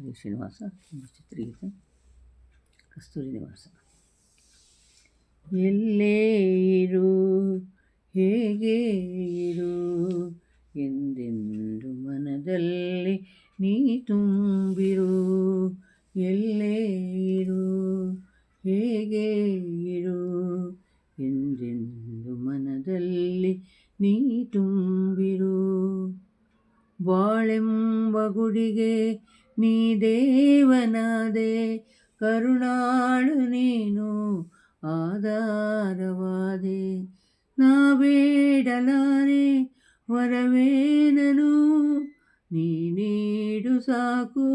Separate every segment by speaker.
Speaker 1: ಶ್ರೀನಿವಾಸ ಚಿತ್ರಗೀತೆ ಕಸ್ತೂರಿ ನಿವಾಸ. ಎಲ್ಲೇ ಇರು ಹೇಗೆ ಇರು ಎಂದೆಂದು ಮನದಲ್ಲಿ ನೀ ತುಂಬಿರು. ಎಲ್ಲೇ ಇರು ಹೇಗೆ ಇರು ಎಂದೆಂದು ಮನದಲ್ಲಿ ನೀ ತುಂಬಿರು. ಬಾಳೆಂಬ ಗುಡಿಗೆ ನೀ ದೇವನಾದೆ, ಕರುಣಾಳು ನೀನು ಆಧಾರವಾದೆ. ನಾ ಬೇಡಲಾರೆ ವರವೇನನು, ನೀ ನೀಡು ಸಾಕು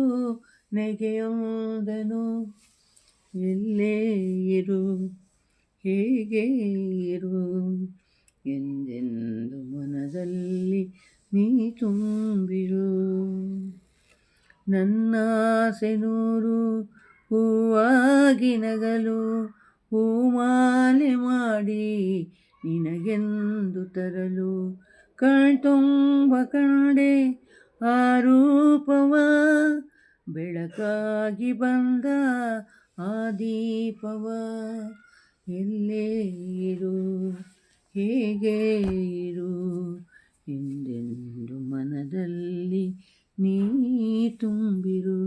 Speaker 1: ನೆಗೆಯೊಂದನು. ಎಲ್ಲೇ ಇರು ಹೇಗೆ ಇರು ಎಂದೆಂದು ಮನದಲ್ಲಿ ನೀ ತುಂಬಿರು. ನನ್ನಾಸೆ ನೂರು ಹೂವಾಗಿ ನಗಲು, ಹೂಮಾಲೆ ಮಾಡಿ ನಿನಗೆಂದು ತರಲು. ಕಣ್ತುಂಬ ಕಂಡೆ ಆ ರೂಪವ, ಬೆಳಕಾಗಿ ಬಂದ ಆ ದೀಪವ. ಎಲ್ಲೇ ಇರು ಹೇಗೆ ಇರು ಎಂದೆಂದು ಮನದಲ್ಲಿ ನೀ ತುಂಬಿರು.